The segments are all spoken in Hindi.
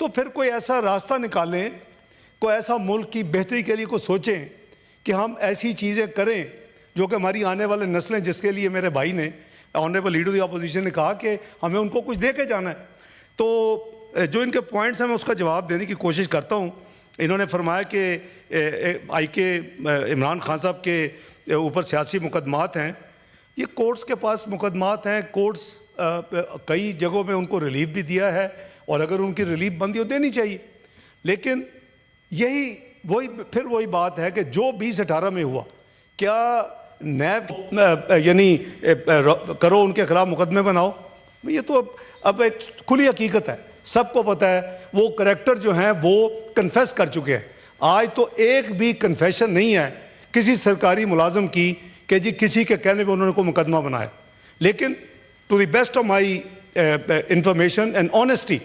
तो फिर कोई ऐसा रास्ता निकालें, कोई ऐसा मुल्क की बेहतरी के लिए को सोचें कि हम ऐसी चीज़ें करें जो कि हमारी आने वाले नस्लें, जिसके लिए मेरे भाई ने, ऑनरेबल लीडर ऑफ अपोजिशन ने कहा कि हमें उनको कुछ दे के जाना है। तो जो इनके पॉइंट्स हैं मैं उसका जवाब देने की कोशिश करता हूँ। इन्होंने फरमाया कि इमरान खान साहब के ऊपर सियासी मुकदमात हैं। ये कोर्ट्स के पास मुकदमात हैं, कोर्ट्स कई जगहों में उनको रिलीफ भी दिया है और अगर उनकी रिलीफ बनती हो देनी चाहिए। लेकिन वही बात है कि जो 2018 में हुआ, क्या नैब यानी करो उनके खिलाफ मुकदमे बनाओ, ये तो अब एक खुली हकीकत है, सबको पता है। वो करैक्टर जो हैं वो कन्फेस कर चुके हैं। आज तो एक भी कन्फेशन नहीं है किसी सरकारी मुलाजम की कि जी किसी के कहने पे उन्होंने कोई मुकदमा बनाया। लेकिन to the best of my information and honesty,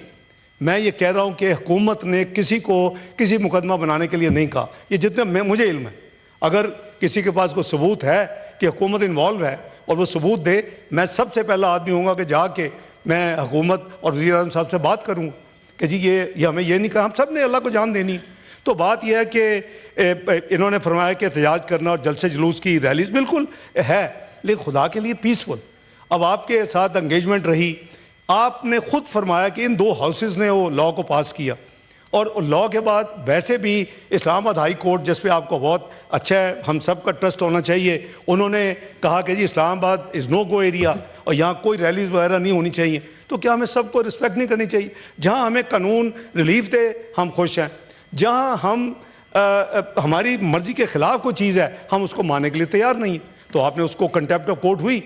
मैं ये कह रहा हूँ कि हुकूमत ने किसी को किसी मुकदमा बनाने के लिए नहीं कहा। ये जितने मुझे इल्म है, अगर किसी के पास कोई सबूत है कि हुकूमत इन्वॉल्व है और वो सबूत दे, मैं सबसे पहला आदमी होऊंगा कि जाके मैं हुकूमत और वज़ीर आज़म साहब से बात करूँगा कि जी ये हमें ये नहीं कहा। हम सब ने अल्लाह को जान देनी। तो बात यह है कि इन्होंने फरमाया कि एहतजाज करना और जलसे जुलूस की रैलीज बिल्कुल है, लेकिन खुदा के लिए पीसफुल। अब आपके साथ एंगेजमेंट रही, आपने खुद फरमाया कि इन 2 हाउसेस ने वो लॉ को पास किया और लॉ के बाद वैसे भी इस्लामाबाद हाई कोर्ट, जिस पे आपको बहुत अच्छा है, हम सब का ट्रस्ट होना चाहिए, उन्होंने कहा कि जी Islamabad is no go area और यहाँ कोई रैलीज वगैरह नहीं होनी चाहिए। तो क्या हमें सबको रिस्पेक्ट नहीं करनी चाहिए? जहाँ हमें कानून रिलीफ दे हम खुश हैं, जहाँ हमारी मर्जी के ख़िलाफ़ कोई चीज़ है हम उसको मानने के लिए तैयार नहीं है। तो आपने उसको कंटेम्प्ट ऑफ कोर्ट हुई,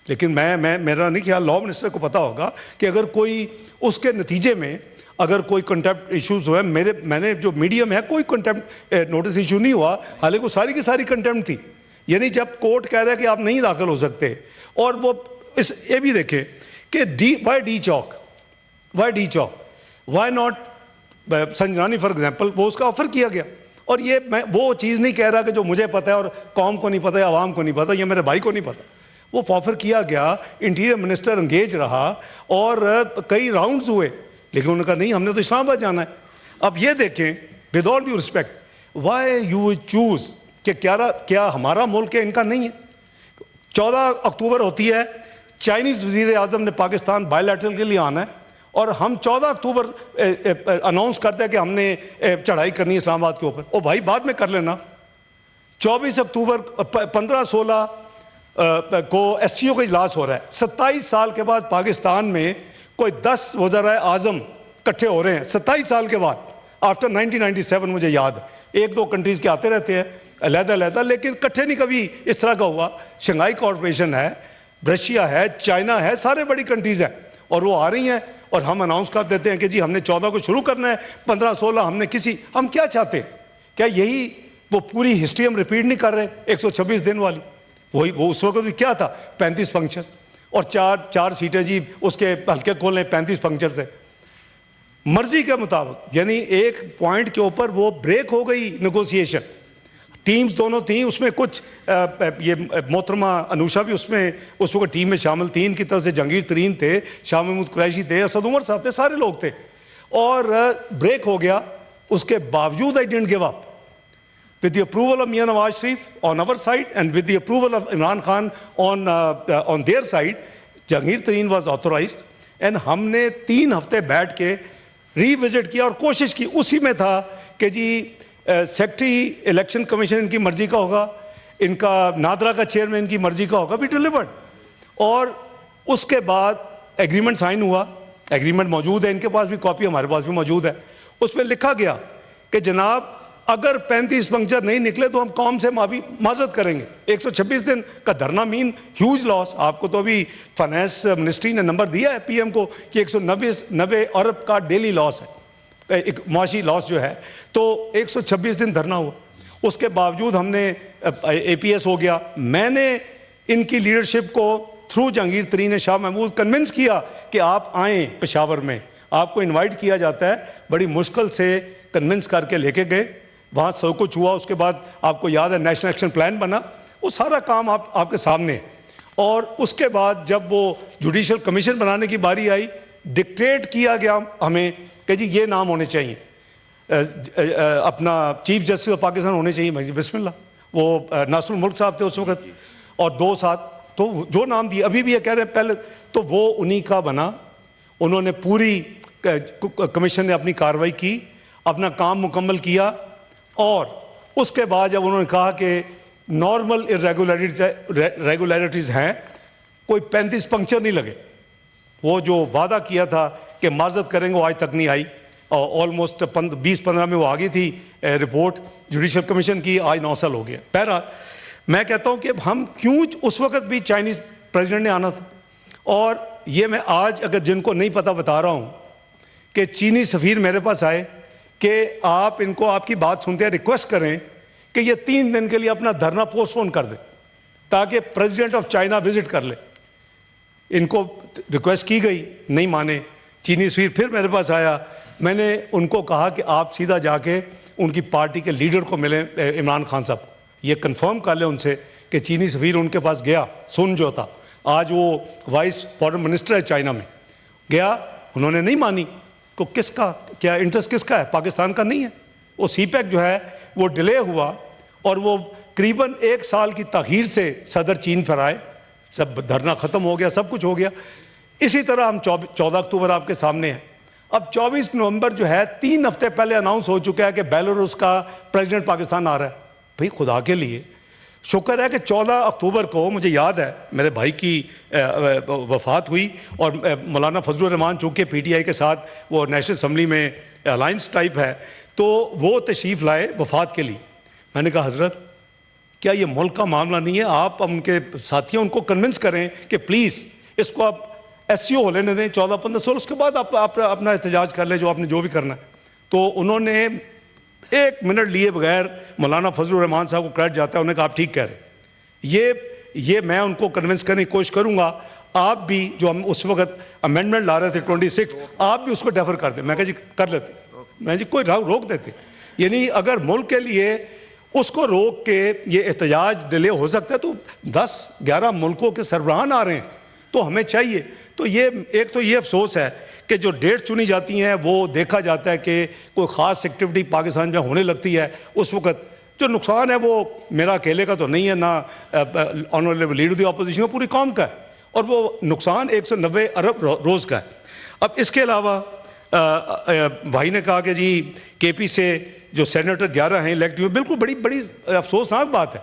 लेकिन मेरा नहीं ख्याल लॉ मिनिस्टर को पता होगा कि अगर कोई उसके नतीजे में अगर कोई कंटेम्प्ट इश्यूज़ हुए, मैंने जो मीडियम है कोई कंटेम्प्ट नोटिस इशू नहीं हुआ, हालांकि वो सारी की सारी कंटेम्प्ट थी। यानी जब कोर्ट कह रहा है कि आप नहीं दाखिल हो सकते, और वो ये भी देखें कि वाई डी चौक, वाई नॉट संजनानी फॉर एग्जाम्पल, वो उसका ऑफर किया गया। और ये मैं वो चीज़ नहीं कह रहा कि जो मुझे पता है और कौम को नहीं पता या आवाम को नहीं पता या मेरे भाई को नहीं पता, वो ऑफर किया गया, इंटीरियर मिनिस्टर एंगेज रहा और कई राउंड्स हुए, लेकिन उन्होंने कहा नहीं हमने तो इस्लामाबाद जाना है। अब ये देखें, with all due respect, why you choose कि क्या हमारा मुल्क है इनका नहीं है? 14 अक्टूबर होती है, चाइनीज़ वज़ीर आज़म ने पाकिस्तान बायलैटरल के लिए आना है और हम 14 अक्टूबर अनाउंस करते हैं कि हमने चढ़ाई करनी है इस्लामाबाद के ऊपर। ओ भाई बाद में कर लेना। 24 अक्टूबर 15-16 को SCO का इजलास हो रहा है। 27 साल के बाद पाकिस्तान में कोई 10 वज़राए आज़म इकट्ठे हो रहे हैं 27 साल के बाद, आफ्टर 1997। मुझे याद है 1-2 कंट्रीज़ के आते रहते हैं अलहदा, लेकिन इकट्ठे नहीं कभी इस तरह का हुआ। शंघाई कॉरपोरेशन है, रशिया है, चाइना है, सारे बड़ी कंट्रीज़ हैं और वो आ रही हैं और हम अनाउंस कर देते हैं कि जी हमने 14 को शुरू करना है, 15-16 हमने हम क्या चाहते हैं? क्या यही वो पूरी हिस्ट्री हम रिपीट नहीं कर रहे? 126 दिन वाली वही वो उस वक्त भी क्या था, 35 पंक्चर और 4 सीटें जी उसके हल्के खोलने 35 पंक्चर से मर्जी के मुताबिक। यानी एक पॉइंट के ऊपर वो ब्रेक हो गई नेगोशिएशन। टीम्स दोनों थी उसमें, कुछ ये मोहतरमा अनुषा भी उसमें उस वक्त टीम में शामिल थी, इनकी तरफ से जहांगीर तरीन थे, शाह महमूद कुरैशी थे, असद उमर साहब थे, सारे लोग थे और ब्रेक हो गया। उसके बावजूद I didn't give up with the approval of Mian Nawaz Sharif on our side and with the approval of Imran Khan on their side, Jahangir Tareen was authorized and हमने 3 हफ्ते बैठ के रीविजिट किया और कोशिश की। उसी में था कि जी सेक्रेटरी इलेक्शन कमीशन इनकी मर्जी का होगा, इनका नादरा का चेयरमैन इनकी मर्जी का होगा, भी डिलीवर्ड। और उसके बाद एग्रीमेंट साइन हुआ, एग्रीमेंट मौजूद है इनके पास भी, कॉपी हमारे पास भी मौजूद है। उसमें लिखा गया कि जनाब अगर 35 पंक्चर नहीं निकले तो हम कौम से माजरत करेंगे। 126 दिन का धरना मीन ह्यूज लॉस। आपको तो अभी फाइनेंस मिनिस्ट्री ने नंबर दिया है PM को कि 190 अरब का डेली लॉस है, एक माशी लॉस जो है। तो 126 दिन धरना हुआ, उसके बावजूद हमने APS हो गया। मैंने इनकी लीडरशिप को थ्रू जहांगीर तरीन ने शाह महमूद कन्विंस किया कि आप आएँ पेशावर में, आपको इन्वाइट किया जाता है। बड़ी मुश्किल से कन्विंस करके लेके गए, वहाँ सब कुछ हुआ। उसके बाद आपको याद है नेशनल एक्शन प्लान बना, वो सारा काम आपके सामने। और उसके बाद जब वो जुडिशल कमीशन बनाने की बारी आई, डिक्टेट किया गया हमें कि जी ये नाम होने चाहिए, अपना चीफ जस्टिस ऑफ पाकिस्तान होने चाहिए। मैं बिस्मिल्लाह, वो नासरुल मुल्क साहब थे उस वक्त, और 2 साथ तो जो नाम दिए अभी भी ये कह रहे हैं पहले, तो वो उन्हीं का बना। उन्होंने पूरी कमीशन ने अपनी कार्रवाई की, अपना काम मुकम्मल किया, और उसके बाद जब उन्होंने कहा कि नॉर्मल इरेगुलरिटीज़ हैं, कोई 35 पंक्चर नहीं लगे, वो जो वादा किया था कि माजरत करेंगे वो आज तक नहीं आई, और ऑलमोस्ट 2015 में वो आ गई थी रिपोर्ट जुडिशल कमीशन की, आज 9 साल हो गया। बहरहाल मैं कहता हूँ कि हम क्यों, उस वक्त भी चाइनीज़ प्रेसिडेंट ने आना था, और ये मैं आज अगर जिनको नहीं पता बता रहा हूँ कि चीनी सफ़ीर मेरे पास आए कि आप इनको आपकी बात सुनते हैं रिक्वेस्ट करें कि ये 3 दिन के लिए अपना धरना पोस्टपोन कर दें ताकि प्रेसिडेंट ऑफ चाइना विजिट कर ले। इनको रिक्वेस्ट की गई, नहीं माने। चीनी सफ़ीर फिर मेरे पास आया, मैंने उनको कहा कि आप सीधा जाके उनकी पार्टी के लीडर को मिले, इमरान खान साहब, ये कंफर्म कर ले उनसे कि चीनी सफ़ीर उनके पास गया, सुन जो था, आज वो वाइस फॉरेन मिनिस्टर है चाइना में, गया, उन्होंने नहीं मानी। तो किसका क्या इंटरेस्ट, किसका है? पाकिस्तान का नहीं है। वो सीपैक जो है वो डिले हुआ, और वो करीबन 1 साल की ताख़ीर से सदर चीन पर आए, सब धरना ख़त्म हो गया, सब कुछ हो गया। इसी तरह हम 14 अक्टूबर आपके सामने हैं। अब 24 नवंबर जो है 3 हफ्ते पहले अनाउंस हो चुका है कि बेलारूस का प्रेसिडेंट पाकिस्तान आ रहा है। भाई खुदा के लिए शुक्र है कि 14 अक्टूबर को मुझे याद है मेरे भाई की वफ़ात हुई, और मौलाना फजलुर रहमान चूँकि PTI के साथ वो नेशनल असम्बली में अलाइंस टाइप है, तो वो तशरीफ़ लाए वफ़ात के लिए। मैंने कहा हज़रत क्या ये मुल्क का मामला नहीं है, आप उनके साथियों उनको कन्विंस करें कि प्लीज़ इसको आप SCO हो लेने दें 14-15 साल, उसके बाद आप अपना एहतजाज कर लें, जो आपने जो भी करना है। तो उन्होंने 1 मिनट लिए बगैर, मौलाना फजलुर रहमान साहब को क्रेडिट जाता है, उन्होंने कहा आप ठीक कह रहे। ये मैं उनको कन्विंस करने की कोशिश करूँगा। आप भी जो हम उस वक्त अमेंडमेंट ला रहे थे 26, आप भी उसको डेफर कर दें। मैं कहा जी कर लेते, मैं जी कोई रोक देते, यानी अगर मुल्क के लिए उसको रोक के ये एहतजाज डिले हो सकता है, तो 10-11 मुल्कों के सरबराहान आ रहे हैं, तो हमें चाहिए। तो ये एक तो ये अफसोस है कि जो डेट चुनी जाती हैं वो देखा जाता है कि कोई ख़ास एक्टिविटी पाकिस्तान में होने लगती है, उस वक्त जो नुकसान है वो मेरा अकेले का तो नहीं है, ना ऑनरेबल लीडर दी अपोजिशन का, पूरी कौम का है, और वो नुकसान 190 अरब रोज़ का है। अब इसके अलावा भाई ने कहा कि जी KP से जो सेनेटर 11 हैं इलेक्ट हुए, बिल्कुल बड़ी अफसोसनाक बात है,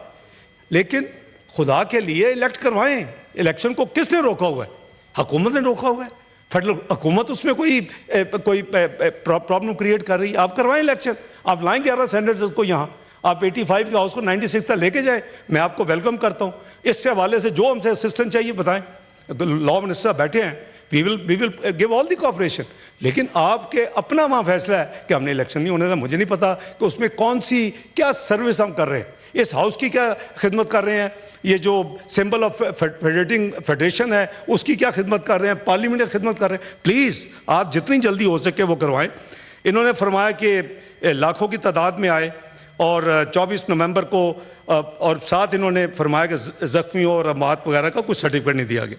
लेकिन खुदा के लिए इलेक्ट करवाएं। इलेक्शन को किसने रोका हुआ है? हुकूमत ने रोका हुआ है। फेडरल हुकूमत उसमें कोई प्रॉब्लम क्रिएट कर रही है। आप करवाएं इलेक्शन, आप लाएं 11 सेनेटर्स को यहाँ, आप 85 के हाउस को 96 तक लेके जाए, मैं आपको वेलकम करता हूँ। इसके हवाले से जो हमसे असिस्टेंस चाहिए बताएं, लॉ मिनिस्टर बैठे हैं, we will give all the cooperation. लेकिन आपके अपना वहाँ फैसला है कि हमने इलेक्शन नहीं होने देना। मुझे नहीं पता कि उसमें कौन सी क्या सर्विस हम कर रहे हैं, इस हाउस की क्या खिदमत कर रहे हैं, ये जो सिंबल ऑफ फेडरेशन है उसकी क्या खिदमत कर रहे हैं, पार्लियामेंट की खिदमत कर रहे हैं। प्लीज़ आप जितनी जल्दी हो सके वो करवाएं। इन्होंने फरमाया कि लाखों की तादाद में आए, और 24 नवंबर को, और साथ इन्होंने फरमाया कि ज़ख्मियों और अमात वगैरह का कुछ सर्टिफिकेट नहीं दिया गया।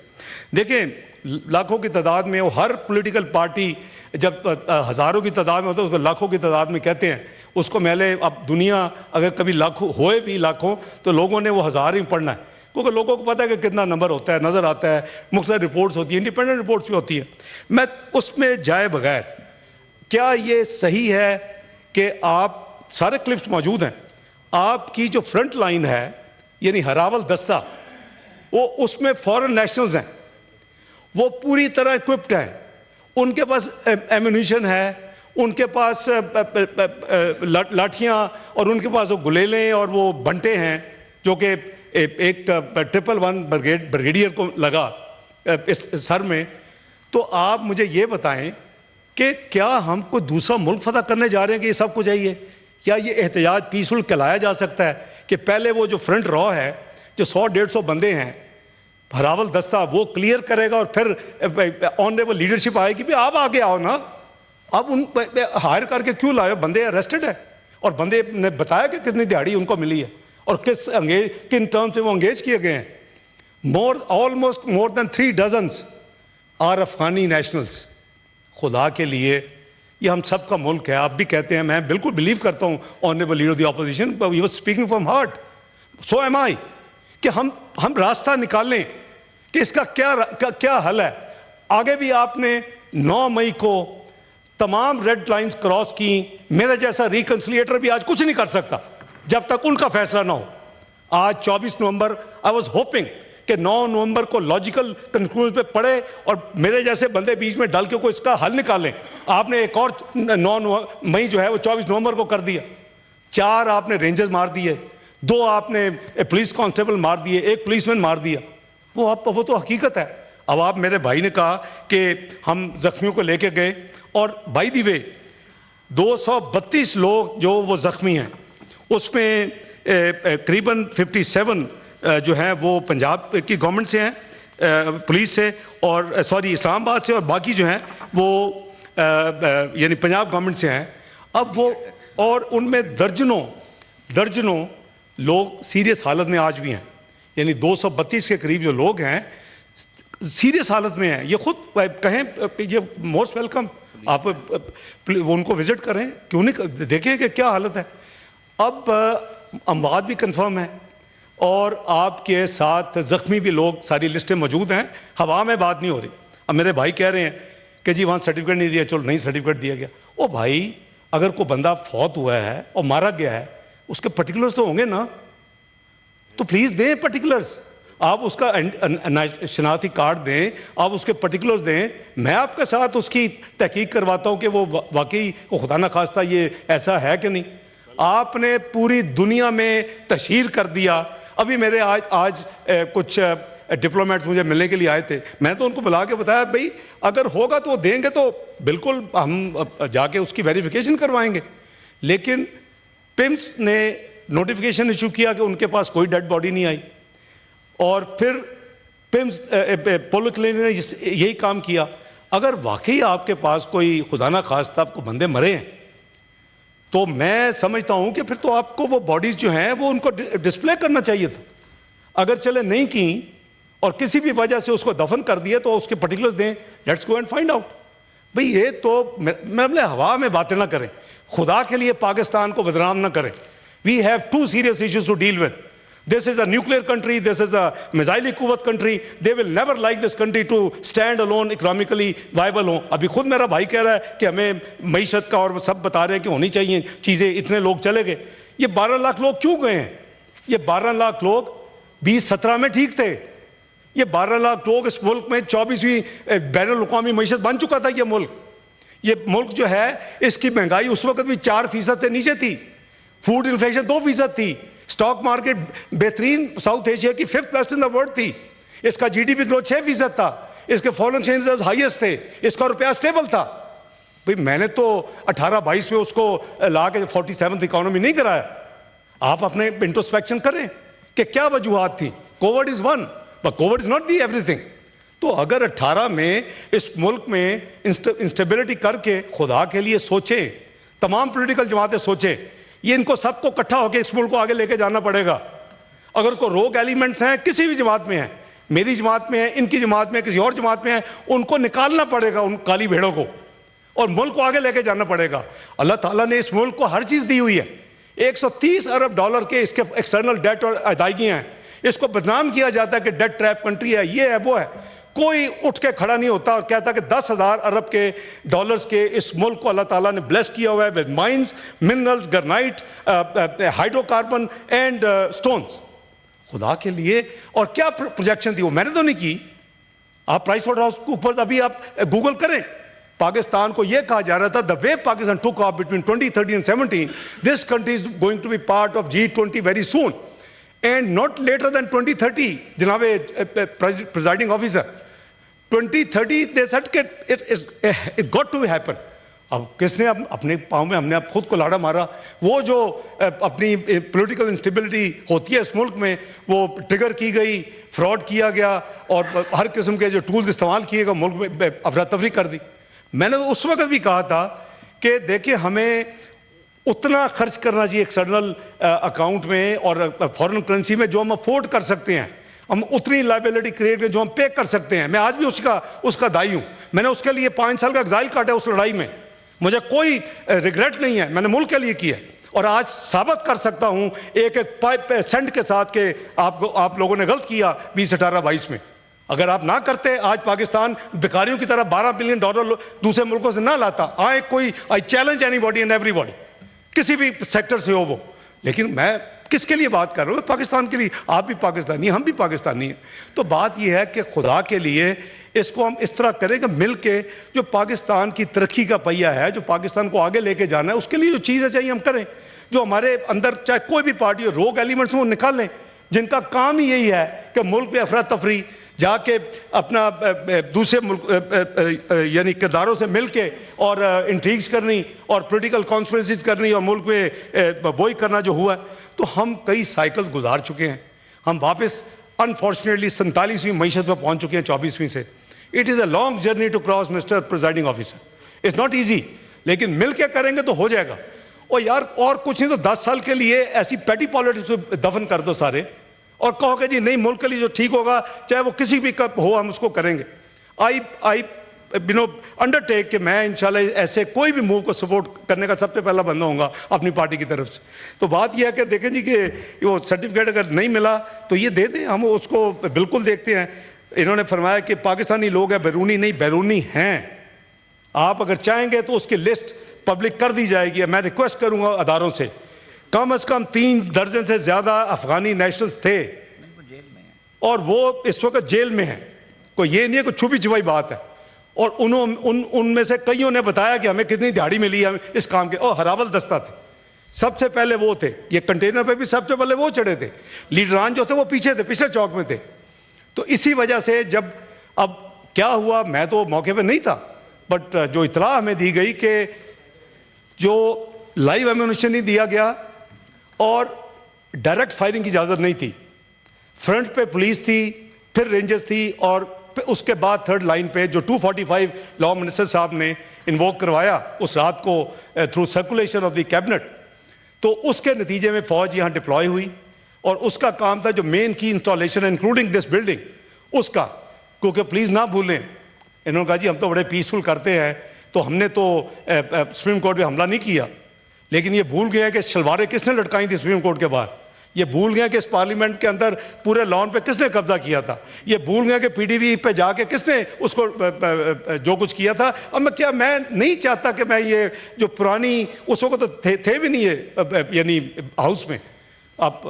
देखें लाखों की तादाद में, वो हर पॉलिटिकल पार्टी जब हज़ारों की तादाद में होता है उसको लाखों की तादाद में कहते हैं। उसको मैले अब दुनिया अगर कभी लाखों होए भी लाखों, तो लोगों ने वो हज़ार ही पढ़ना है, क्योंकि लोगों को पता है कि कितना नंबर होता है, नज़र आता है, मुख्तलिफ रिपोर्ट्स होती हैं, इंडिपेंडेंट रिपोर्ट्स भी होती हैं। मैं उसमें जाए बगैर, क्या ये सही है कि आप, सारे क्लिप्स मौजूद हैं, आपकी जो फ्रंट लाइन है यानी हरावल दस्ता, वो उसमें फॉरेन नेशनल्स हैं, वो पूरी तरह इक्विप्ड हैं, उनके पास एम्यूनिशन है, उनके पास लाठियाँ, और उनके पास वो गुलेलें और वो बंटे हैं, जो कि एक 111 ब्रिगेडियर को लगा इस सर में। तो आप मुझे ये बताएं कि क्या हम कोई दूसरा मुल्क फतह करने जा रहे हैं कि ये सब कुछ चाहिए, या ये एहतजाज पीसफुल कहलाया जा सकता है कि पहले वो जो फ्रंट रॉ है, जो 100-150 बंदे हैं, हरावल दस्ता, वो क्लियर करेगा, और फिर ऑनरेबल लीडरशिप आएगी भी आप आगे आओ ना। अब उन हायर करके क्यों लाए? बंदे अरेस्टेड है, और बंदे ने बताया कि कितनी दिहाड़ी उनको मिली है और किन टर्म से वो अंगेज किए गए हैं। Almost more than 3 dozens are Afghani nationals. खुदा के लिए ये हम सब का मुल्क है। आप भी कहते हैं, मैं बिल्कुल बिलीव करता हूँ honourable leader of the opposition, he was speaking from heart, so am I, कि हम रास्ता निकालें कि इसका क्या हल है। आगे भी आपने 9 मई को तमाम रेड लाइंस क्रॉस की। मेरा जैसा रिकंसिलिएटर भी आज कुछ नहीं कर सकता जब तक उनका फैसला ना हो। आज 24 नवंबर, आई वॉज होपिंग कि 9 नवंबर को लॉजिकल कंक्लूजन पे पड़े और मेरे जैसे बंदे बीच में डाल के कोई इसका हल निकालें। आपने एक और 9 मई जो है वो 24 नवंबर को कर दिया। 4 आपने रेंजर्स मार दिए, 2 आपने पुलिस कांस्टेबल मार दिए, 1 पुलिसमैन मार दिया। वो तो हकीकत है। अब आप, मेरे भाई ने कहा कि हम जख्मियों को लेके गए, और बाय द वे 232 लोग जो वो जख्मी हैं, उसमें करीबन 57 जो हैं वो पंजाब की गवर्नमेंट से हैं, पुलिस से, और इस्लामाबाद से, और बाकी जो हैं वो यानी पंजाब गवर्नमेंट से हैं। अब वो, और उनमें दर्जनों लोग सीरियस हालत में आज भी हैं, यानी 232 के करीब जो लोग हैं सीरियस हालत में हैं। ये खुद कहें, ये मोस्ट वेलकम, आप उनको विजिट करें, क्यों नहीं, देखें कि क्या हालत है। अब अमवात भी कंफर्म है और आपके साथ ज़ख्मी भी लोग, सारी लिस्टें मौजूद हैं, हवा में बात नहीं हो रही। अब मेरे भाई कह रहे हैं कि जी वहाँ सर्टिफिकेट नहीं दिया, चलो नहीं सर्टिफिकेट दिया गया। ओ भाई, अगर कोई बंदा फौत हुआ है और मारा गया है, उसके पर्टिकुलर्स तो होंगे ना, तो प्लीज़ दें पर्टिकुलर्स। आप उसका शनाख्ती कार्ड दें, आप उसके पर्टिकुलर्स दें, मैं आपके साथ उसकी तहकीक करवाता हूँ कि वो वाकई खुदा न खास्ता ये ऐसा है कि नहीं। आपने पूरी दुनिया में तशहीर कर दिया। अभी मेरे आज कुछ डिप्लोमेट्स मुझे मिलने के लिए आए थे, मैं तो उनको बुला के बताया, भाई अगर होगा तो देंगे तो बिल्कुल हम जाके उसकी वेरिफिकेशन करवाएंगे। लेकिन पिम्स ने नोटिफिकेशन इशू किया कि उनके पास कोई डेड बॉडी नहीं आई, और फिर पिम्स पोलो क्लिनिक ने यही काम किया। अगर वाकई आपके पास कोई खुदा ना खास्ता आपको बंदे मरे हैं, तो मैं समझता हूं कि फिर तो आपको वो बॉडीज जो हैं वो उनको डिस्प्ले करना चाहिए था। अगर चले नहीं की और किसी भी वजह से उसको दफन कर दिया, तो उसके पर्टिकुलर्स दें, let's go and find out. भाई ये तो मैं हवा में बातें ना करें, खुदा के लिए पाकिस्तान को बदनाम ना करें। We have 2 serious issues to deal with. This is a nuclear country, this is a missile कुव्वत country, they will never like this country to stand alone, economically viable हो। अभी खुद मेरा भाई कह रहा है कि हमें मईशत का, और सब बता रहे हैं कि होनी चाहिए चीज़ें, इतने लोग चले गए। ये 12 लाख लोग क्यों गए हैं? ये 12 लाख लोग 2017 में ठीक थे। ये 12 लाख लोग, इस मुल्क में 24वीं बैनुल-अक़वामी मईशत बन चुका था ये मुल्क जो है, इसकी महंगाई उस वक्त भी 4% से नीचे थी, फूड इन्फ्लेशन 2% थी, स्टॉक मार्केट बेहतरीन साउथ एशिया की 5th best in the world थी, इसका जीडीपी ग्रोथ 6% था, इसके फॉरेन एक्सचेंज रिजर्व हाईएस्ट थे, इसका रुपया स्टेबल था। भाई मैंने तो 18-22 में उसको ला के 47th इकोनॉमी नहीं कराया। आप अपने इंट्रोस्पेक्शन करें कि क्या वजूहात थी। Covid is one, but Covid is not the everything. तो अगर 18 में इस मुल्क में इंस्टेबिलिटी करके, खुदा के लिए सोचें, तमाम पॉलिटिकल जमातें सोचें, ये इनको सबको इकट्ठा होकर इस मुल्क को आगे लेके जाना पड़ेगा। अगर कोई रोग एलिमेंट्स हैं, किसी भी जमात में हैं, मेरी जमात में है, इनकी जमात में है, किसी और जमात में है, उनको निकालना पड़ेगा, उन काली भेड़ों को, और मुल्क को आगे लेके जाना पड़ेगा। अल्लाह ताला ने इस मुल्क को हर चीज़ दी हुई है। 130 अरब डॉलर के इसके एक्सटर्नल डेट और अदायगियाँ हैं। इसको बदनाम किया जाता है कि डेट ट्रैप कंट्री है, ये है, वो है। कोई उठ के खड़ा नहीं होता और कहता कि 10,000 अरब के डॉलर्स के इस मुल्क को अल्लाह ताला ने ब्लेस किया हुआ है with mines, minerals, granite, hydrocarbon and stones. खुदा के लिए, और क्या प्रोजेक्शन थी वो मैंने तो नहीं की। आप प्राइस वाटर हाउस ऊपर अभी आप गूगल करें, पाकिस्तान को यह कहा जा रहा था, the way Pakistan took off between 2013 and 17, this country is going to be part of G20 very soon and not later than 2030। जनाब presiding officer, 2030 they said it got to happen। अब किसने अपने पाँव में, हमने अब खुद को लाड़ा मारा। वो जो अपनी पॉलिटिकल इंस्टेबिलिटी होती है इस मुल्क में, वो ट्रिगर की गई, फ्रॉड किया गया, और हर किस्म के जो टूल्स इस्तेमाल किए गए, मुल्क में अफरा तफरी कर दी। मैंने तो उस वक्त भी कहा था कि देखिए, हमें उतना खर्च करना चाहिए एक्सटर्नल अकाउंट में और फॉरेन करेंसी में जो हम अफोर्ड कर सकते हैं। हम उतनी लाइबिलिटी क्रिएट करें जो हम पे कर सकते हैं। मैं आज भी उसका दाई हूँ। मैंने उसके लिए 5 साल का एग्जाइल काटा उस लड़ाई में। मुझे कोई रिग्रेट नहीं है, मैंने मुल्क के लिए किया है और आज साबित कर सकता हूं एक एक सेंट के साथ के आप लोगों ने गलत किया 20, 18, 22 में। अगर आप ना करते आज पाकिस्तान भिखारियों की तरह $12 बिलियन दूसरे मुल्कों से ना लाता। आए कोई, I challenge anybody and everybody, किसी भी सेक्टर से हो वो। लेकिन मैं किसके लिए बात कर रहा हूँ? पाकिस्तान के लिए। आप भी पाकिस्तानी, हम भी पाकिस्तानी हैं। तो बात यह है कि खुदा के लिए इसको हम इस तरह करें कि मिल के जो पाकिस्तान की तरक्की का पहिया है, जो पाकिस्तान को आगे लेके जाना है, उसके लिए जो चीज़ें चाहिए हम करें। जो हमारे अंदर चाहे कोई भी पार्टी हो, रोग एलिमेंट्स वो निकालें, जिनका काम ही यही है कि मुल्क में अफरा तफरी जाके अपना दूसरे मुल्क यानी किरदारों से मिल के और इंट्रीग्स करनी और पॉलिटिकल कॉन्स्पिरेसीज करनी और मुल्क में वही करना जो हुआ। तो हम कई साइकिल्स गुजार चुके हैं। हम वापस अनफॉर्चुनेटली 47वीं मीशत पर पहुंच चुके हैं 24वीं से। It is a long journey to cross mister presiding officer, it's not easy, लेकिन मिल के करेंगे तो हो जाएगा। और यार और कुछ नहीं तो 10 साल के लिए ऐसी पेटी पॉलिटिक्स को दफन कर दो सारे और कहो कि जी नहीं, मुल्क के लिए जो ठीक होगा चाहे वो किसी भी कब हो हम उसको करेंगे। आई अंडरटेक कि मैं इंशाल्लाह ऐसे कोई भी मूव को सपोर्ट करने का सबसे पहला बंदा होऊंगा अपनी पार्टी की तरफ से। तो बात यह है कि देखें जी कि वो सर्टिफिकेट अगर नहीं मिला तो ये दे दें, हम उसको बिल्कुल देखते हैं। इन्होंने फरमाया कि पाकिस्तानी लोग हैं, बैरूनी नहीं, बैरूनी हैं। आप अगर चाहेंगे तो उसकी लिस्ट पब्लिक कर दी जाएगी। मैं रिक्वेस्ट करूंगा अदारों से, कम से कम 3 दर्जन से ज़्यादा अफगानी नेशनल्स थे और वो इस वक्त जेल में हैं। कोई ये नहीं है कोई छुपी छुपाई बात है। और उनमें से कईयों ने बताया कि हमें कितनी दिहाड़ी मिली है इस काम के। और हरावल दस्ता थे, सबसे पहले वो थे। ये कंटेनर पे भी सबसे पहले वो चढ़े थे। लीडरान जो थे वो पीछे थे, पिछले चौक में थे। तो इसी वजह से जब अब क्या हुआ, मैं तो मौके पे नहीं था, बट जो इतला हमें दी गई कि जो लाइव एम्यूनिशन नहीं दिया गया और डायरेक्ट फायरिंग की इजाज़त नहीं थी। फ्रंट पे पुलिस थी, फिर रेंजर्स थी और उसके बाद थर्ड लाइन पे जो 245 लॉ मिनिस्टर साहब ने इन्वोक करवाया उस रात को through circulation of the cabinet. तो उसके नतीजे में फ़ौज यहाँ डिप्लॉय हुई और उसका काम था जो मेन की इंस्टॉलेशन इंक्लूडिंग दिस बिल्डिंग उसका। क्योंकि प्लीज़ ना भूलें, इन्होंने कहा जी हम तो बड़े पीसफुल करते हैं, तो हमने तो सुप्रीम कोर्ट पे हमला नहीं किया। लेकिन ये भूल गए कि शलवारें किसने लटकाई थी सुप्रीम कोर्ट के बाहर। ये भूल गए कि इस पार्लियामेंट के अंदर पूरे लॉन पे किसने कब्जा किया था। ये भूल गए कि पीडीवी पे जाके किसने उसको जो कुछ किया था। अब मैं नहीं चाहता कि मैं ये जो पुरानी उस वक्त तो थे भी नहीं है यानी हाउस में। आप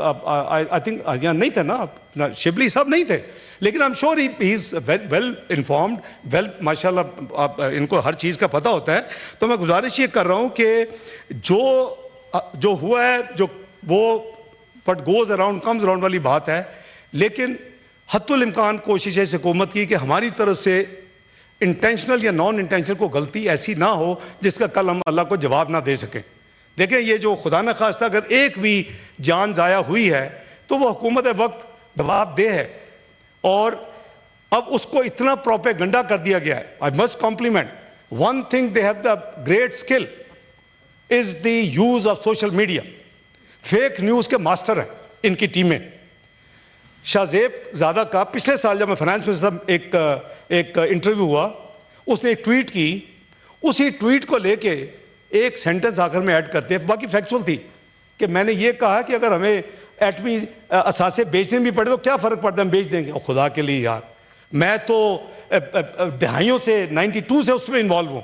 आई थिंक यहाँ नहीं थे ना, शिबली साहब नहीं थे, लेकिन I am sure he is well informed, well माशाल्लाह इनको हर चीज़ का पता होता है। तो मैं गुजारिश ये कर रहा हूँ कि जो हुआ है, जो वो but goes around comes around वाली बात है। लेकिन हत्तुल इम्कान कोशिश है हुकूमत की कि हमारी तरफ से इंटेंशनल या नॉन इंटेंशनल को गलती ऐसी ना हो जिसका कल हम अल्लाह को जवाब ना दे सकें। देखें ये जो खुदा न खास्ता अगर एक भी जान ज़ाया हुई है तो वो हुकूमत वक्त जवाबदेह है। और अब उसको इतना प्रोपेगेंडा कर दिया गया है। I must compliment one thing, they have the great skill is the use of social media. Fake news के मास्टर हैं इनकी टीमें। शाहजेब ज़ादा का पिछले साल जब मैं फाइनेंस मिनिस्टर एक इंटरव्यू हुआ, उसने एक ट्वीट की, उसी ट्वीट को लेके एक सेंटेंस आखिर में ऐड करते हैं, बाकी फैक्चुअल थी, कि मैंने ये कहा कि अगर हमें एटमी असासे बेचने भी पड़े तो क्या फ़र्क पड़ता है, हम बेच देंगे। और खुदा के लिए यार, मैं तो दहाइयों से 92 से उसमें इन्वॉल्व हूँ।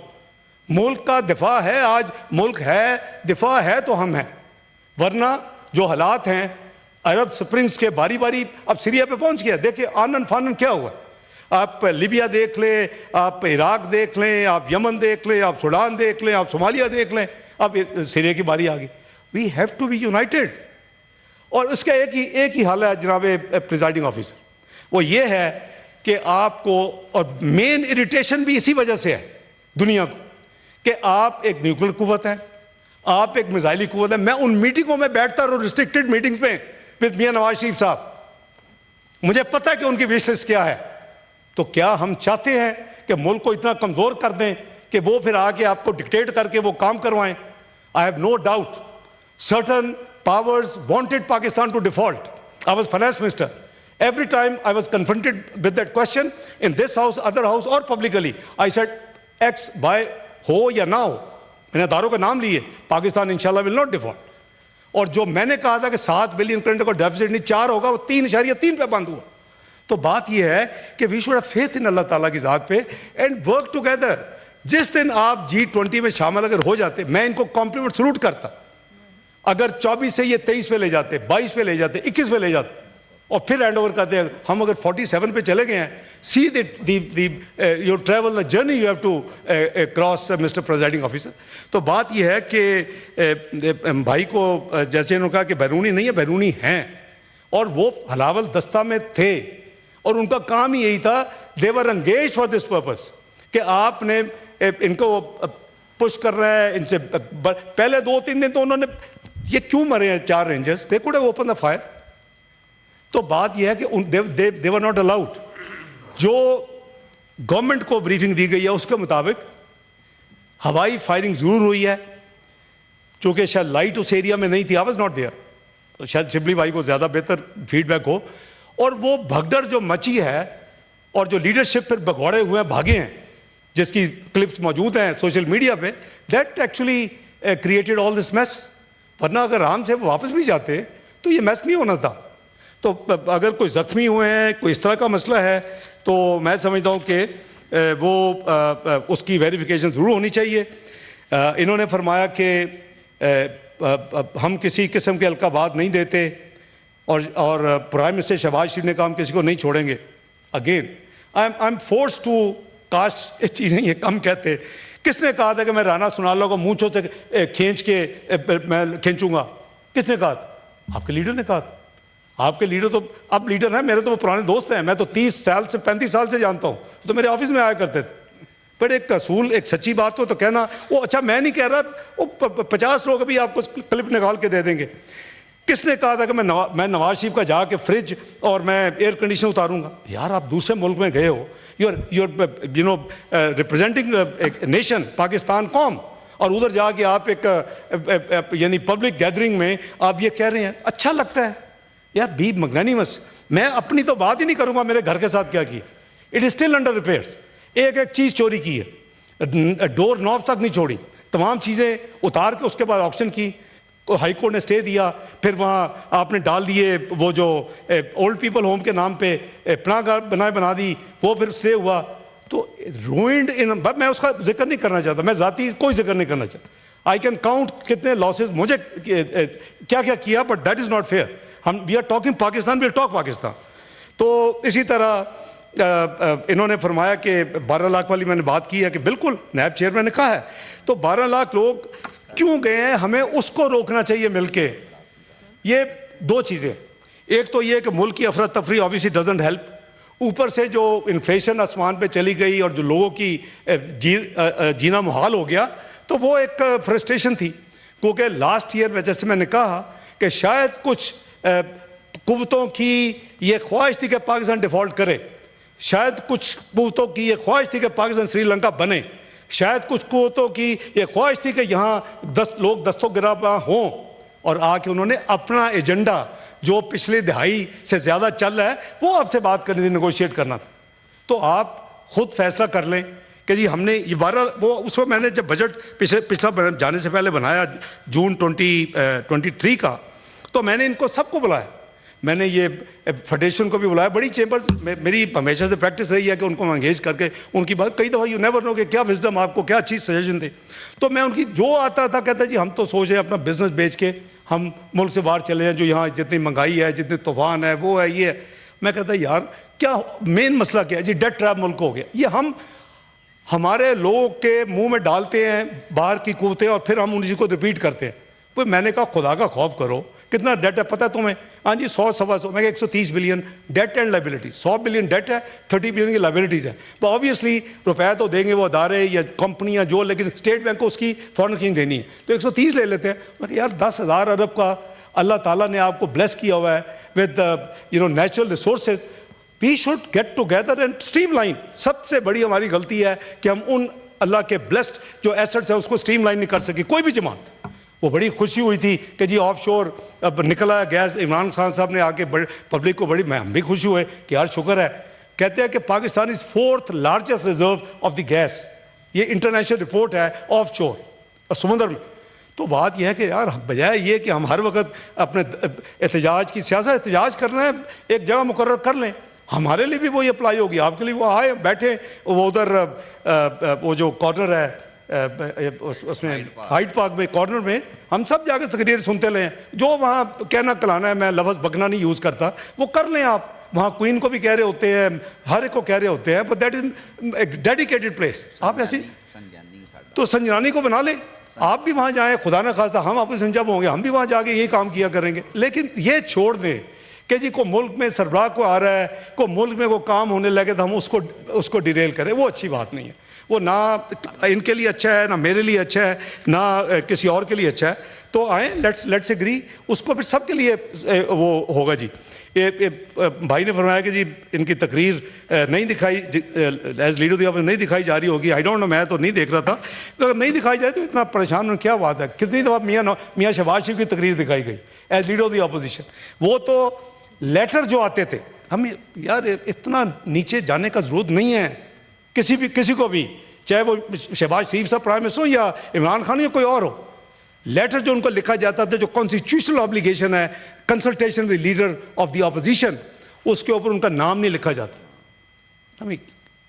मुल्क का दिफा है, आज मुल्क है, दिफा है तो हम हैं, वरना जो हालात हैं अरब स्प्रिंग्स के बारी बारी अब सीरिया पे पहुंच गया। देखिए आनन फानन क्या हुआ। आप लिबिया देख लें, आप इराक देख लें, आप यमन देख लें, आप सूडान देख लें, आप सोमालिया देख लें, अब सीरिया की बारी आ गई। We have to be united. और उसका एक ही हाल है जनाब प्रिजाइडिंग ऑफिसर, वो ये है कि आपको, और मेन इरिटेशन भी इसी वजह से है दुनिया को, कि आप एक न्यूक्लियर कुव्वत हैं, आप एक मिसाइली कुव्वत है। मैं उन मीटिंगों में बैठता रहा, रिस्ट्रिक्टेड मीटिंग्स में विद मियां नवाज शरीफ साहब, मुझे पता है कि उनकी विश लिस्ट क्या है। तो क्या हम चाहते हैं कि मुल्क को इतना कमज़ोर कर दें कि वो फिर आके आपको डिक्टेट करके वो काम करवाएं? I have no doubt certain powers wanted Pakistan to default. I was finance minister. Every time I was confronted with that question in this house, other house or publicly, I said X, Y, हो या ना हो, मैंने अदारों का नाम लिए, पाकिस्तान इंशाल्लाह विल नॉट डिफॉल्ट। और जो मैंने कहा था कि 7 बिलियन करंट का डेफिसिट नहीं 4 होगा, वो 3.3 पे बंद हुआ। तो बात यह है कि we should have faith in Allah Taala की ज़ात पे एंड वर्क टुगेदर। जिस दिन आप G20 में शामिल अगर हो जाते, मैं इनको कॉम्प्लीमेंट सलूट करता। अगर 24 से ये 23 पे ले जाते, 22 पे ले जाते, 21 पे ले जाते और फिर हैंड ओवर करते हैं। हम अगर 47 पे चले गए हैं, see your travel the journey you have to cross mister presiding officer. तो बात यह है कि भाई को जैसे उन्होंने कहा कि बैरूनी नहीं है, बैरूनी हैं और वो हलावल दस्ता में थे और उनका काम ही यही था, दे वर एंगेज्ड फॉर दिस पर्पस कि आपने इनको पुश कर रहा है। इनसे पहले 2-3 दिन तो उन्होंने, ये क्यों मरे हैं 4 rangers, they could have open the fire. तो बात यह है कि दे वर नॉट अलाउड। जो गवर्नमेंट को ब्रीफिंग दी गई है उसके मुताबिक हवाई फायरिंग जरूर हुई है, चूंकि शायद लाइट उस एरिया में नहीं थी, आई वाज नॉट देयर, तो शायद शिबली भाई को ज्यादा बेहतर फीडबैक हो। और वो भगदड़ जो मची है और जो लीडरशिप फिर भगौड़े हुए हैं, भागे हैं, जिसकी क्लिप्स मौजूद हैं सोशल मीडिया पे, that actually created all this mess. वरना अगर आराम से वापस भी जाते तो ये मैस नहीं होना था। तो अगर कोई ज़ख्मी हुए हैं, कोई इस तरह का मसला है, तो मैं समझता हूँ कि वो उसकी वेरिफिकेशन ज़रूर होनी चाहिए। इन्होंने फरमाया कि हम किसी किस्म के अलकाबात नहीं देते और प्राइम मिनिस्टर शहबाज शरीफ ने कहा हम किसी को नहीं छोड़ेंगे। Again I am force to cast इस चीज़ें ये कम कहते। किसने कहा था कि मैं राना सुनाला को मूंछों से खींच के मैं खींचूंगा? किसने कहा था? आपके लीडर ने कहा था। आपके लीडर तो अब लीडर हैं, मेरे तो वो पुराने दोस्त हैं, मैं तो 30 साल से 35 साल से जानता हूँ, तो मेरे ऑफिस में आया करते थे। बट एक असूल, एक सच्ची बात हो तो कहना वो अच्छा मैं नहीं कह रहा, वो 50 लोग अभी आपको क्लिप निकाल के दे देंगे। किसने कहा था कि मैं नवाज शरीफ का जाके फ्रिज और मैं एयर कंडीशनर उतारूंगा? यार आप दूसरे मुल्क में गए हो, यूर रिप्रेजेंटिंग नेशन पाकिस्तान कौम, और उधर जाके आप एक यानी पब्लिक गैदरिंग में आप ये कह रहे हैं। अच्छा लगता है यार, बी मैग्नानिमस। मैं अपनी तो बात ही नहीं करूंगा मेरे घर के साथ क्या किया। It is still under repairs. एक एक चीज चोरी की है, डोर नॉब तक नहीं छोड़ी, तमाम चीजें उतार के उसके बाद ऑक्शन की। हाई कोर्ट ने स्टे दिया, फिर वहाँ आपने डाल दिए वो जो ओल्ड पीपल होम के नाम पे पनाह बना दी, वो फिर स्टे हुआ। तो रूइंड इन, मैं उसका जिक्र नहीं करना चाहता, मैं जाती कोई जिक्र नहीं करना चाहता। आई कैन काउंट कितने लॉसेस मुझे क्या क्या किया, but that is not fair. हम we are talking Pakistan, will talk Pakistan. तो इसी तरह इन्होंने फरमाया कि 12 लाख वाली मैंने बात की है कि बिल्कुल नायब चेयरमैन ने कहा है, तो 12 लाख लोग क्यों गए हैं, हमें उसको रोकना चाहिए मिलके। ये दो चीज़ें, एक तो ये कि मुल्क की अफरा तफरी ऑब्वियसली डजंट हेल्प, ऊपर से जो इन्फ्लेशन आसमान पे चली गई और जो लोगों की जीना मुहाल हो गया, तो वो एक फ्रस्ट्रेशन थी। क्योंकि लास्ट ईयर में जैसे मैंने कहा कि शायद कुछ कुव्वतों की ये ख्वाहिश थी कि पाकिस्तान डिफ़ॉल्ट करे, शायद कुछ कुव्वतों की ये ख्वाहिश थी कि पाकिस्तान श्रीलंका बने, शायद कुछ कुव्वतों की ये ख्वाहिश थी कि यहाँ लोग दस्तों गिरापा हों, और आके उन्होंने अपना एजेंडा जो पिछले दिहाई से ज़्यादा चल रहा है वो आपसे बात करनी थी, नेगोशिएट करना था। तो आप खुद फैसला कर लें कि जी हमने ये 12 वो उसमें मैंने जब बजट पिछला जाने से पहले बनाया जून 2023 का, तो मैंने इनको सबको बुलाया। मैंने ये फेडरेशन को भी बुलाया, बड़ी चेंबर्स मेरी हमेशा से प्रैक्टिस रही है कि उनको एंगेज करके उनकी बात, कई दफ़ा यू नेवर नो कि क्या विजडम आपको क्या अच्छी सजेशन दे। तो मैं उनकी जो आता था कहता जी हम तो सोच रहे हैं अपना बिजनेस बेच के हम मुल्क से बाहर चले जाएं, जो यहाँ जितनी महंगाई है, जितने तूफान है, वो है, ये है। मैं कहता यार क्या मेन मसला क्या है जी? डेट ट्रैप मुल्क हो गया। ये हम हमारे लोगों के मुंह में डालते हैं बाहर की कुव्वतें और फिर हम उन्हीं को रिपीट करते हैं। तो मैंने कहा खुदा का खौफ करो, कितना डेट है पता है तुम्हें? हाँ जी 100-125, मैं 130 billion debt and liability, 100 billion debt है, 30 बिलियन की लाइबिलिटीज़ है। तो ऑब्वियसली रुपया तो देंगे वो अदारे या कंपनियां जो, लेकिन स्टेट बैंक को उसकी फॉरेन एक्सचेंज देनी है, तो 130 ले लेते हैं। मतलब यार 10,000 अरब का अल्लाह ताला ने आपको ब्लेस किया हुआ है with natural resources. We should get together and streamline. सबसे बड़ी हमारी गलती है कि हम उन अल्लाह के ब्लेस्ड जो एसेट्स है उसको स्ट्रीमलाइन नहीं कर सके कोई भी जमात। वो बड़ी खुशी हुई थी कि जी ऑफशोर अब निकला गैस, इमरान खान साहब ने आके पब्लिक को बड़ी, हम भी खुशी हुए कि यार शुक्र है। कहते हैं कि Pakistan is 4th largest reserve of the gas, ये इंटरनेशनल रिपोर्ट है ऑफशोर। समुद्र में। तो बात यह है कि यार बजाय ये कि हम हर वक्त अपने एहतजाज की सियासत एहतजाज करना है, एक जगह मुकर्रर कर लें, हमारे लिए भी वो ये अप्लाई होगी, आपके लिए वो आए बैठे, वो उधर वो जो कॉर्नर है उसमें हाइड पार्क में कॉर्नर में हम सब जाके तकरीर सुनते लें, जो वहाँ कहना कलाना है, मैं लफ्ज़ बकना नहीं यूज़ करता, वो कर लें आप। वहाँ क्वीन को भी कह रहे होते हैं, हर एक को कह रहे होते हैं, but that is dedicated place. आप ऐसी तो संजनानी को बना लें, आप भी वहाँ जाएं, खुदा ना खास्ता हम आपको संजब होंगे, हम भी वहाँ जाके यही काम किया करेंगे। लेकिन ये छोड़ दें कि जी को मुल्क में सरबराह को आ रहा है, को मुल्क में वो काम होने लगे तो हम उसको डिरेल करें, वो अच्छी बात नहीं है। वो ना इनके लिए अच्छा है, ना मेरे लिए अच्छा है, ना किसी और के लिए अच्छा है। तो आए, लेट्स एग्री, उसको फिर सबके लिए वो होगा जी। भाई ने फरमाया कि जी इनकी तकरीर नहीं दिखाई एज लीडर ऑफ नहीं दिखाई जा रही होगी, आई डोंट नो, मैं तो नहीं देख रहा था। अगर नहीं दिखाई जा रही तो इतना परेशान होने क्या बात है? कितनी दफ़ा मियाँ शहबाज शरीफ की तकरीर दिखाई गई as leader of the opposition. वो तो लेटर जो आते थे, हम यार इतना नीचे जाने का ज़रूरत नहीं है किसी को भी, चाहे वो शहबाज शरीफ साहब प्राइम मिनिस्टर हो या इमरान खान या कोई और हो। लेटर जो उनको लिखा जाता था, जो कॉन्स्टिट्यूशनल ऑब्लिगेशन है, consultation with leader of the opposition, उसके ऊपर उनका नाम नहीं लिखा जाता। हमें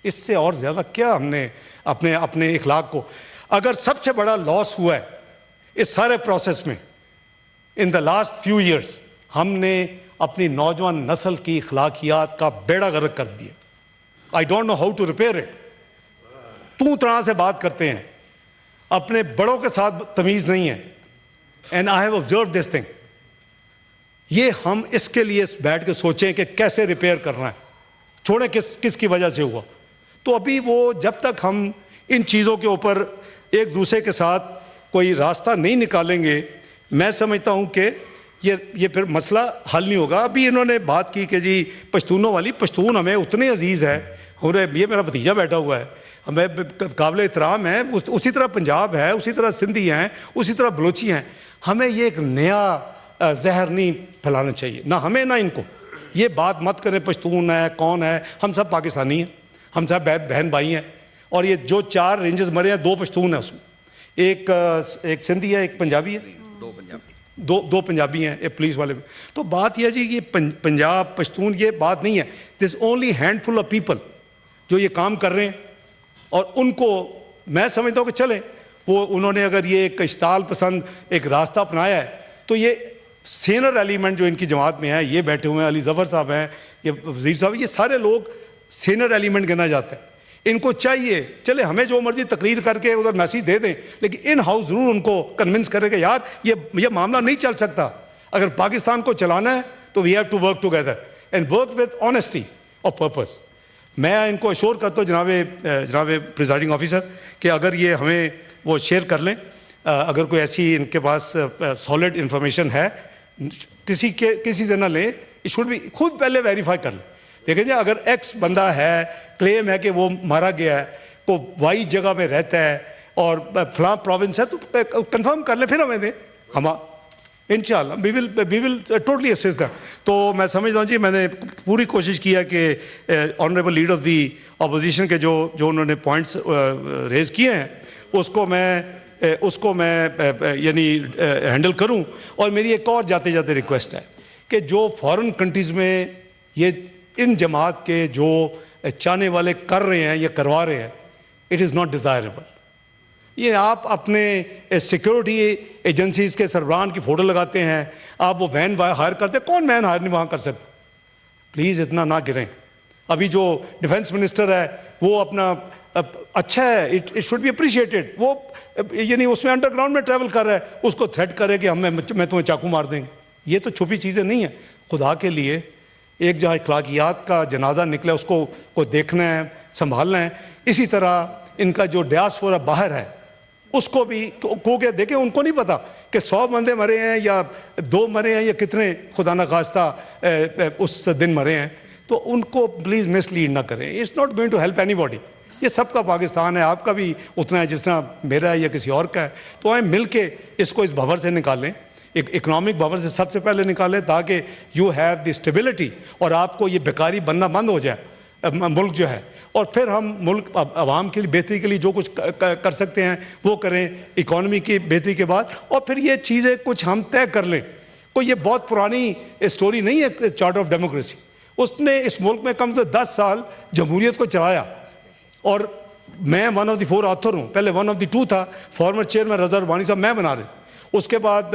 इससे और ज़्यादा क्या हमने अपने इखलाक को, अगर सबसे बड़ा लॉस हुआ है इस सारे प्रोसेस में in the last few years, हमने अपनी नौजवान नस्ल की इखलाकियात का बेड़ा गर्क कर दिया। I don't know how to repair it. तू तरह से बात करते हैं, अपने बड़ों के साथ तमीज़ नहीं है, and I have observe this thing. ये हम इसके लिए बैठ के सोचें कि कैसे रिपेयर करना है, छोड़े किसकी वजह से हुआ। तो अभी वो जब तक हम इन चीज़ों के ऊपर एक दूसरे के साथ कोई रास्ता नहीं निकालेंगे, मैं समझता हूँ कि ये फिर मसला हल नहीं होगा। अभी इन्होंने बात की कि जी पश्तूनों वाली, पश्तून हमें उतने अजीज़ है, ये मेरा भतीजा बैठा हुआ है, हमें काबिल एहतराम है, उसी तरह पंजाब है, उसी तरह सिंधी हैं, उसी तरह बलोची हैं। हमें ये एक नया जहर नहीं फैलाना चाहिए, ना हमें ना इनको। ये बात मत करें पश्तून है कौन है, हम सब पाकिस्तानी हैं, हम सब बहन भाई हैं। और ये जो 4 रेंजर्स मरे हैं, 2 पश्तून हैं उसमें, एक सिंधी है, एक पंजाबी है, दो पंजाबी हैं, एक पुलिस वाले में। तो बात यह जी ये पंजाब पश्तून ये बात नहीं है, this only handful of people जो ये काम कर रहे हैं। और उनको मैं समझता हूँ कि चले वो उन्होंने अगर ये एक इश्ताल पसंद एक रास्ता अपनाया है, तो ये सीनियर एलिमेंट जो इनकी जमात में है, ये बैठे हुए हैं, अली ज़फ़र साहब हैं, ये वज़ीर साहब, ये सारे लोग सीनियर एलिमेंट गिना जाते हैं। इनको चाहिए चले हमें जो मर्जी तकरीर करके उधर मैसेज दे दें, लेकिन इन हाउस ज़रूर उनको कन्विंस करें कि यार ये मामला नहीं चल सकता। अगर पाकिस्तान को चलाना है तो we have to work together and work with honesty of purpose. मैं इनको अश्योर करता हूँ जनाब प्रिजाइडिंग ऑफिसर कि अगर ये हमें वो शेयर कर लें, अगर कोई ऐसी इनके पास सॉलिड इंफॉर्मेशन है, किसी से ना लें, इट शुड बी खुद पहले वेरीफाई कर लें। देखें जी अगर एक्स बंदा है, क्लेम है कि वो मारा गया है, को वाई जगह में रहता है और फलां प्रोविंस है, तो कंफर्म कर लें, फिर हमें दें, हम इंशाल्लाह we will totally assist them. तो मैं समझता हूँ जी मैंने पूरी कोशिश किया कि honourable leader of the opposition के जो उन्होंने पॉइंट्स रेज किए हैं उसको मैं यानी हैंडल करूं। और मेरी एक और जाते जाते रिक्वेस्ट है कि जो फॉरेन कंट्रीज़ में ये इन जमात के जो चाहने वाले कर रहे हैं या करवा रहे हैं, इट इज़ नॉट डिज़ायरेबल। ये आप अपने सिक्योरिटी एजेंसीज़ के सरबराहान की फ़ोटो लगाते हैं, आप वो वैन हायर करते हैं, कौन वैन हायर नहीं वहाँ कर सकता? प्लीज़ इतना ना गिरें। अभी जो डिफेंस मिनिस्टर है वो अपना अच्छा है, इट शुड बी अप्रिशिएटेड। वो यानी उसमें अंडरग्राउंड में ट्रैवल कर रहा है, उसको थ्रेट करे कि मैं तुम्हें चाकू मार देंगे। ये तो छुपी चीज़ें नहीं है। खुदा के लिए एक जहाँ अखलाकियात का जनाजा निकला उसको को देखना है, संभालना है। इसी तरह इनका जो डियास्पोरा बाहर है उसको भी को क्या देखें, उनको नहीं पता कि 100 बंदे मरे हैं या 2 मरे हैं या कितने खुदा न खास्ता उस दिन मरे हैं। तो उनको प्लीज़ मिसलीड ना करें। It's not going to help anybody. ये सबका पाकिस्तान है, आपका भी उतना है जिस तरह मेरा है या किसी और का है। तो आए मिल के इसको इस भंवर से निकालें, एक इकनॉमिक भंवर से सबसे पहले निकालें, ताकि यू हैव द स्टेबिलिटी और आपको ये बेकारी बनना बंद हो जाए मुल्क जो है। और फिर हम मुल्क आवाम के लिए बेहतरी के लिए जो कुछ कर सकते हैं वो करें, इकॉनमी की बेहतरी के बाद, और फिर ये चीज़ें कुछ हम तय कर लें। कोई ये बहुत पुरानी स्टोरी नहीं है चार्टर ऑफ डेमोक्रेसी। उसने इस मुल्क में कम से 10 साल जमहूरियत को चलाया, और मैं वन ऑफ द 4 ऑथर हूँ। पहले वन ऑफ द 2 था, फॉर्मर चेयरमैन रज़ा रब्बानी साहब मैं बना रहे। उसके बाद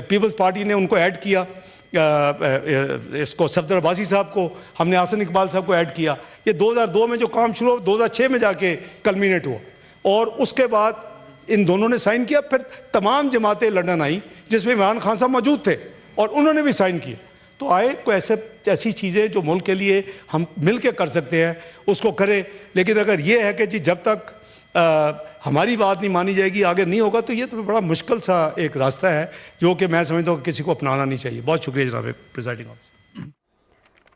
पीपल्स पार्टी ने उनको ऐड किया, इसको सफदर अब्बासी साहब को, हमने आसन इकबाल साहब को ऐड किया। ये 2002 में जो काम शुरू हुआ 2006 में जाके कल्मिनेट हुआ, और उसके बाद इन दोनों ने साइन किया। फिर तमाम जमातें लंदन आई जिसमें इमरान खान साहब मौजूद थे, और उन्होंने भी साइन किया। तो आए कोई ऐसी चीज़ें जो मुल्क के लिए हम मिल के कर सकते हैं उसको करें। लेकिन अगर ये है कि जी जब तक हमारी बात नहीं मानी जाएगी आगे नहीं होगा, तो ये तो बड़ा मुश्किल सा एक रास्ता है जो कि मैं समझता हूँ किसी को अपनाना नहीं चाहिए। बहुत शुक्रिया जनाब प्रिजाइडिंग ऑफिसर।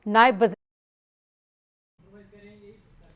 नायब